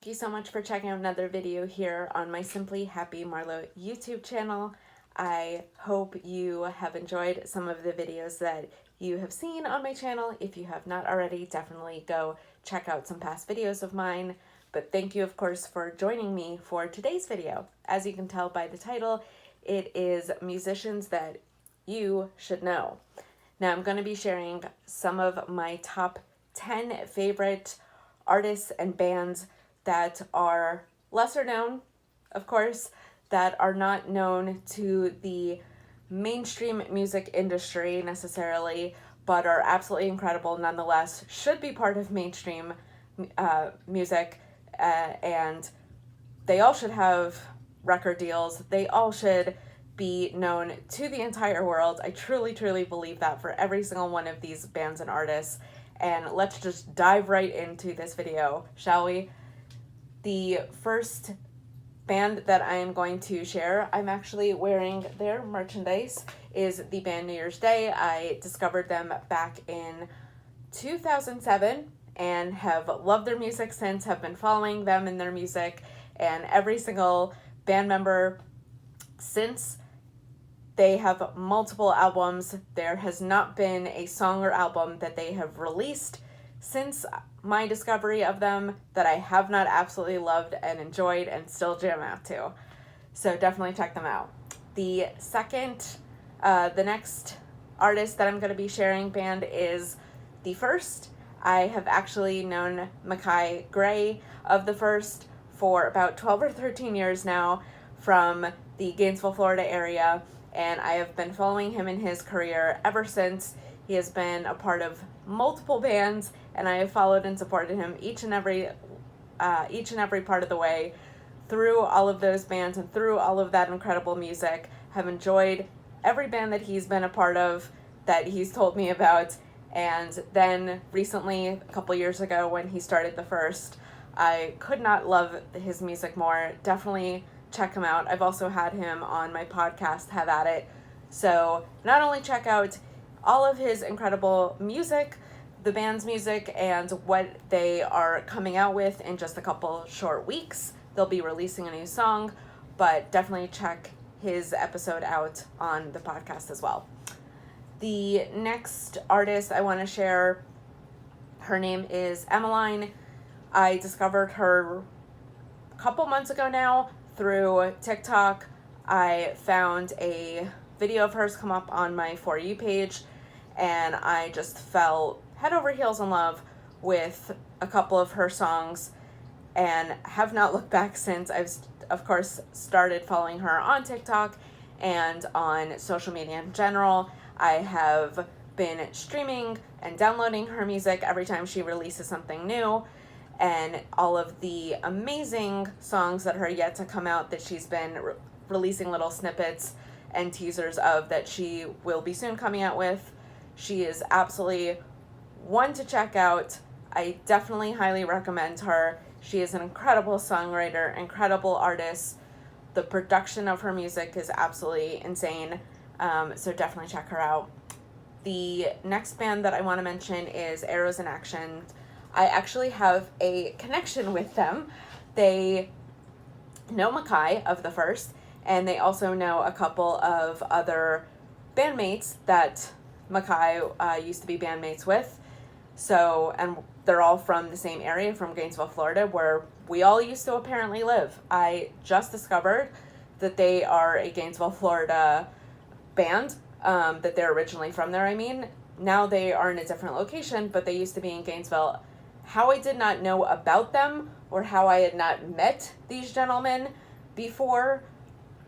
Thank you so much for checking out another video here on my Simply Happy Marlow YouTube channel. I hope you have enjoyed some of the videos that you have seen on my channel. If you have not already, definitely go check out some past videos of mine. But thank you, of course, for joining me for today's video. As you can tell by the title, it is musicians that you should know. Now, I'm going to be sharing some of my top 10 favorite artists and bands that are lesser known, of course, that are not known to the mainstream music industry necessarily, but are absolutely incredible nonetheless, should be part of mainstream music, and they all should have record deals. They all should be known to the entire world. I truly, truly believe that for every single one of these bands and artists. And let's just dive right into this video, shall we? The first band that I am going to share, I'm actually wearing their merchandise, is the band New Year's Day. I discovered them back in 2007 and have loved their music since, have been following them and their music, and every single band member since. They have multiple albums. There has not been a song or album that they have released since my discovery of them that I have not absolutely loved and enjoyed and still jam out to. So definitely check them out. The next artist that I'm going to be sharing band is the Frst. I have actually known Mackay Gray of the Frst for about 12 or 13 years now from the Gainesville, Florida area, and I have been following him in his career ever since. He has been a part of multiple bands, and I have followed and supported him each and every part of the way through all of those bands and through all of that incredible music. Have enjoyed every band that he's been a part of, that he's told me about, and then recently, a couple years ago, when he started the Frst, I could not love his music more. Definitely check him out. I've also had him on my podcast, Have At It. So not only check out all of his incredible music, the band's music, and what they are coming out with in just a couple short weeks. They'll be releasing a new song, but definitely check his episode out on the podcast as well. The next artist I want to share, her name is Emline. I discovered her a couple months ago now through TikTok. I found a video of hers come up on my For You page, and I just fell head over heels in love with a couple of her songs and have not looked back since. I've, of course, started following her on TikTok and on social media in general. I have been streaming and downloading her music every time she releases something new, and all of the amazing songs that are yet to come out that she's been releasing little snippets and teasers of that she will be soon coming out with. She is absolutely one to check out. I definitely highly recommend her. She is an incredible songwriter, incredible artist. The production of her music is absolutely insane. So definitely check her out. The next band that I want to mention is Arrows in Action. I actually have a connection with them. They know Mackay of the Frst, and they also know a couple of other bandmates that Mackay used to be bandmates with. So, and they're all from the same area, from Gainesville, Florida, where we all used to apparently live. I just discovered that they are a Gainesville, Florida band, that they're originally from there, I mean. Now they are in a different location, but they used to be in Gainesville. How I did not know about them, or how I had not met these gentlemen before,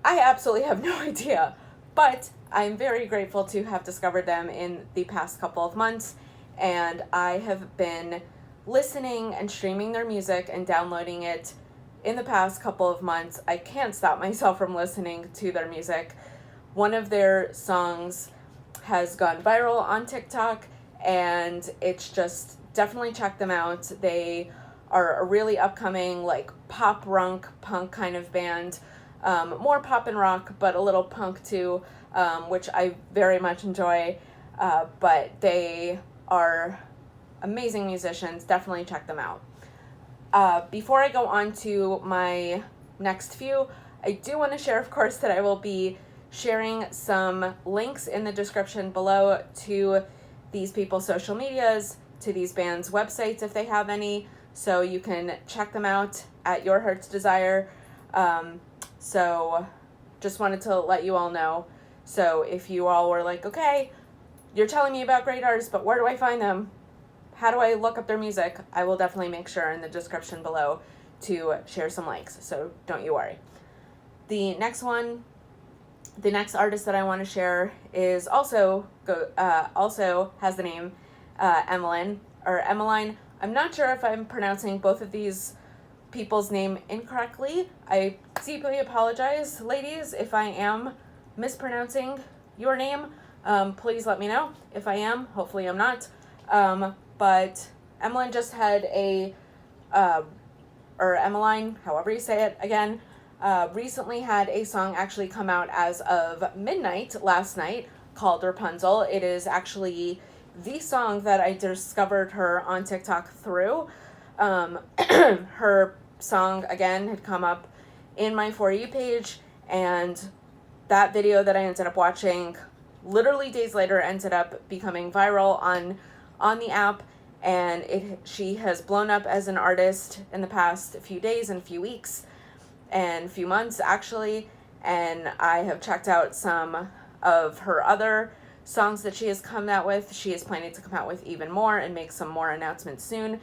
I absolutely have no idea. But I'm very grateful to have discovered them in the past couple of months, and I have been listening and streaming their music and downloading it in the past couple of months. I can't stop myself from listening to their music. One of their songs has gone viral on TikTok, and it's just, definitely check them out. They are a really upcoming, like, pop rock punk kind of band. More pop and rock, but a little punk too, which I very much enjoy. But they are amazing musicians. Definitely check them out. Before I go on to my next few, I do want to share, of course, that I will be sharing some links in the description below to these people's social medias, to these bands' websites if they have any, so you can check them out at your heart's desire. So just wanted to let you all know. So if you all were like, okay, you're telling me about great artists, but where do I find them? How do I look up their music? I will definitely make sure in the description below to share some links, so don't you worry. The next artist that I want to share is also has the name Emlyn or Emeline. I'm not sure if I'm pronouncing both of these people's name incorrectly. I deeply apologize, ladies, if I am mispronouncing your name. Please let me know if I am. Hopefully I'm not. But Emlyn just had or Emeline, however you say it, again, recently had a song actually come out as of midnight last night called Rapunzel. It is actually the song that I discovered her on TikTok through. Her song, again, had come up in my For You page, and that video that I ended up watching literally days later ended up becoming viral on the app, and she has blown up as an artist in the past few days and few weeks and few months, actually, and I have checked out some of her other songs that she has come out with. She is planning to come out with even more and make some more announcements soon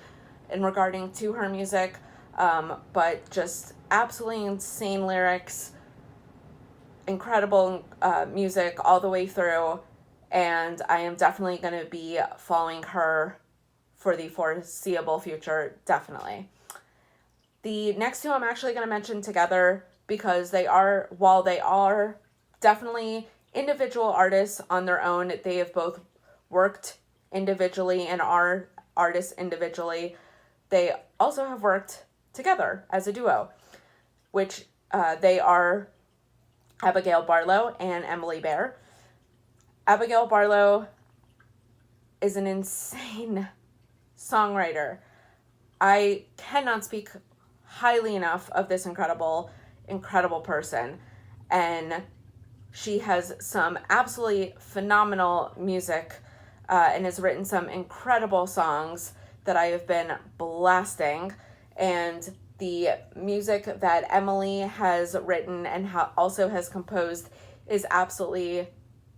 in regarding to her music, but just absolutely insane lyrics, incredible music all the way through, and I am definitely going to be following her for the foreseeable future, definitely. The next two I'm actually going to mention together because while they are definitely individual artists on their own, they have both worked individually and are artists individually. They also have worked together as a duo, which they are Abigail Barlow and Emily Bear. Abigail Barlow is an insane songwriter. I cannot speak highly enough of this incredible person, and she has some absolutely phenomenal music and has written some incredible songs that I have been blasting, and the music that Emily has written and also has composed is absolutely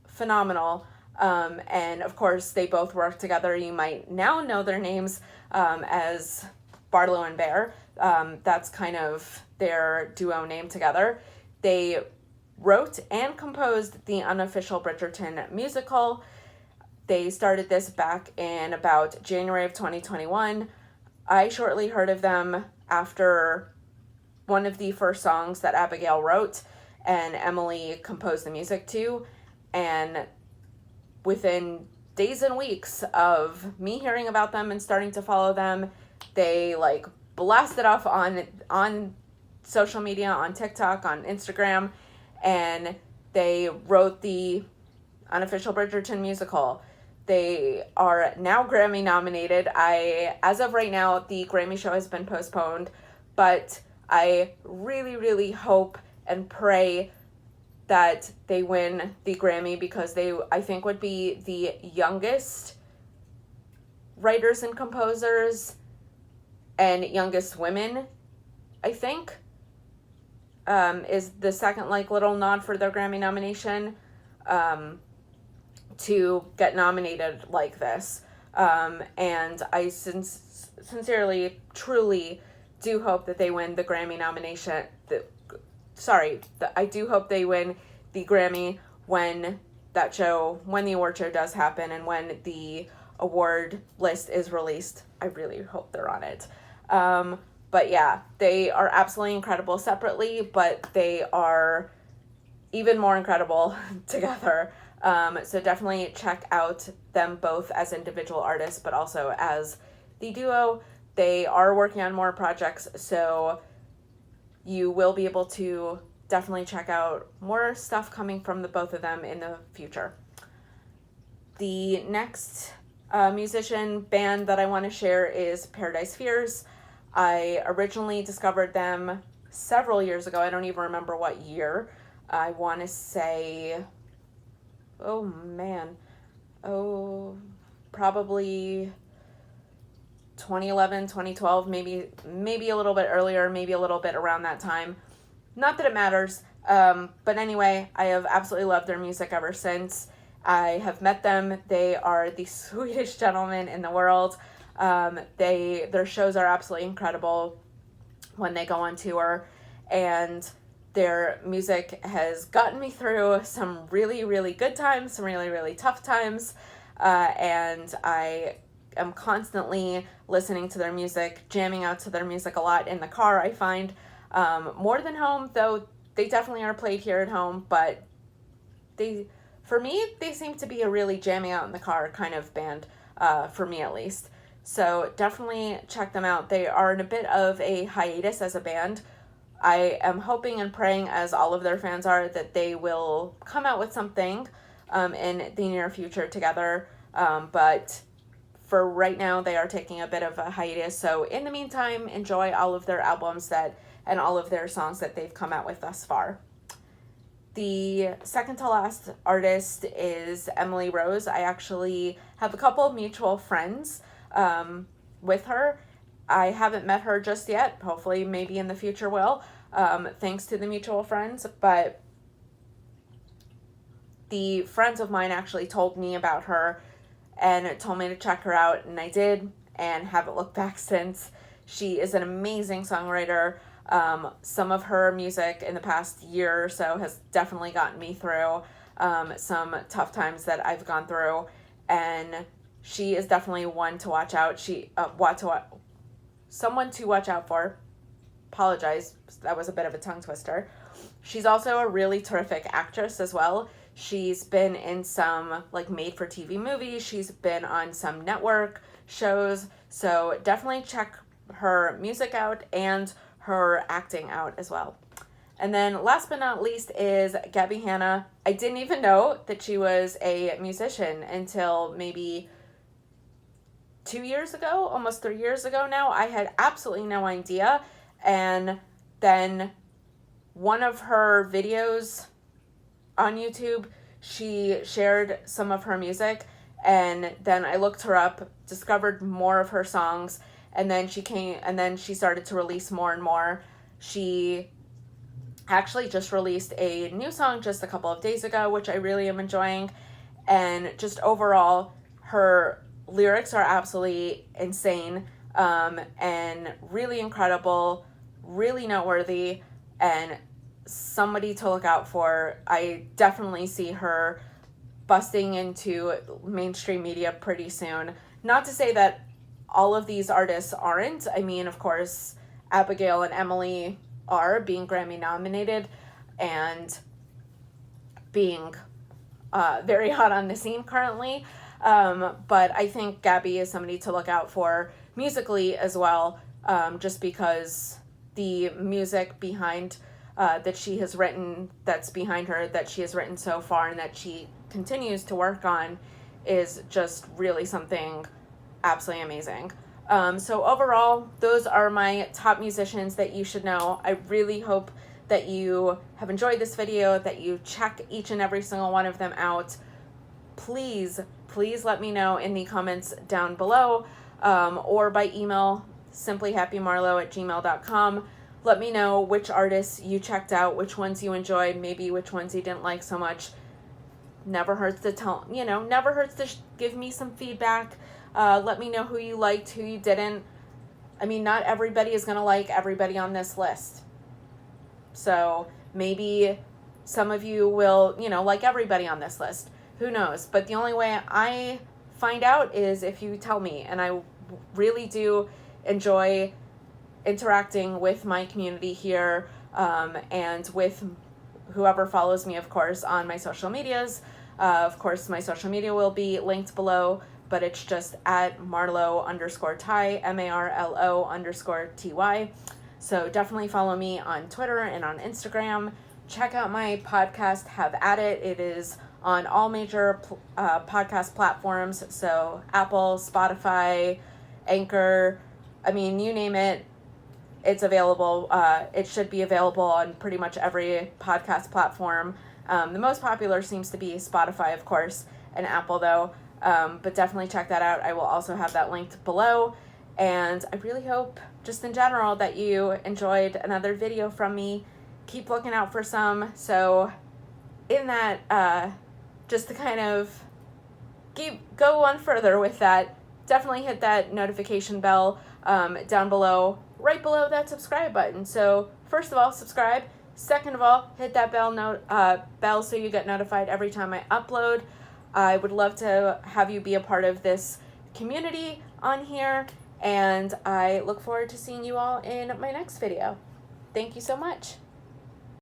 phenomenal. And of course, they both work together. You might now know their names as Barlow and Bear. That's kind of their duo name together. They wrote and composed the unofficial Bridgerton musical. They started this back in about January of 2021. I shortly heard of them after one of the first songs that Abigail wrote and Emily composed the music to, and within days and weeks of me hearing about them and starting to follow them, they blasted off on social media, on TikTok, on Instagram, and they wrote the unofficial Bridgerton musical. They are now Grammy nominated. As of right now, the Grammy show has been postponed, but I really, really hope and pray that they win the Grammy, because they, I think, would be the youngest writers and composers and youngest women, I think, is the second little nod for their Grammy nomination, to get nominated like this. And I sincerely, truly do hope that they win the Grammy nomination. I do hope they win the Grammy when the award show does happen and when the award list is released. I really hope they're on it. But yeah, they are absolutely incredible separately, but they are even more incredible together. So definitely check out them both as individual artists, but also as the duo. They are working on more projects, so you will be able to definitely check out more stuff coming from the both of them in the future. The next musician band that I want to share is Paradise Fears. I originally discovered them several years ago. I don't even remember what year. I want to say, probably 2011, 2012, maybe a little bit earlier, maybe a little bit around that time. Not that it matters, but anyway, I have absolutely loved their music ever since. I have met them. They are the sweetest gentlemen in the world. Their shows are absolutely incredible when they go on tour, and their music has gotten me through some really, really good times, some really, really tough times, and I am constantly listening to their music, jamming out to their music a lot in the car, I find, more than home, though they definitely are played here at home, but for me, they seem to be a really jamming out in the car kind of band, for me at least. So definitely check them out. They are in a bit of a hiatus as a band. I am hoping and praying, as all of their fans are, that they will come out with something in the near future together. But for right now, they are taking a bit of a hiatus. So in the meantime, enjoy all of their albums and all of their songs that they've come out with thus far. The second to last artist is Emily Rose. I actually have a couple of mutual friends with her. I haven't met her just yet. Hopefully, maybe in the future will, thanks to the mutual friends. But the friends of mine actually told me about her and told me to check her out, and I did, and haven't looked back since. She is an amazing songwriter. Some of her music in the past year or so has definitely gotten me through some tough times that I've gone through, and she is definitely one to watch out. Someone to watch out for. Apologize, that was a bit of a tongue twister. She's also a really terrific actress as well. She's been in some made-for-TV movies. She's been on some network shows. So definitely check her music out and her acting out as well. And then last but not least is GabbieHanna. I didn't even know that she was a musician until maybe 2 years ago, almost 3 years ago now. I had absolutely no idea. And then one of her videos on YouTube, she shared some of her music, and then I looked her up, discovered more of her songs, and then she started to release more and more. She actually just released a new song just a couple of days ago, which I really am enjoying, and just overall, her lyrics are absolutely insane, and really incredible, really noteworthy, and somebody to look out for. I definitely see her busting into mainstream media pretty soon. Not to say that all of these artists aren't. I mean, of course, Abigail and Emily are being Grammy nominated and being very hot on the scene currently. But I think Gabby is somebody to look out for musically as well, just because the music behind that she has written, that's behind her, that she has written so far and that she continues to work on, is just really something absolutely amazing. So overall, those are my top musicians that you should know. I really hope that you have enjoyed this video, that you check each and every single one of them out. Please let me know in the comments down below, or by email, simplyhappymarlow@gmail.com. Let me know which artists you checked out, which ones you enjoyed, maybe which ones you didn't like so much. Never hurts to give me some feedback. Let me know who you liked, who you didn't. I mean, not everybody is going to like everybody on this list. So maybe some of you will, like everybody on this list. Who knows? But the only way I find out is if you tell me. And I really do enjoy interacting with my community here, and with whoever follows me, of course, on my social medias. Of course, my social media will be linked below, but it's just at Marlow_Ty, MARLO_TY. So definitely follow me on Twitter and on Instagram. Check out my podcast, Have At It. It is on all major podcast platforms. So Apple, Spotify, Anchor, I mean, you name it, it's available. It should be available on pretty much every podcast platform. The most popular seems to be Spotify, of course, and Apple, though. But definitely check that out. I will also have that linked below. And I really hope, just in general, that you enjoyed another video from me. Keep looking out for some. So in that, just to kind of go one further with that, definitely hit that notification bell down below, right below that subscribe button. So first of all, subscribe. Second of all, hit that bell so you get notified every time I upload. I would love to have you be a part of this community on here, and I look forward to seeing you all in my next video. Thank you so much.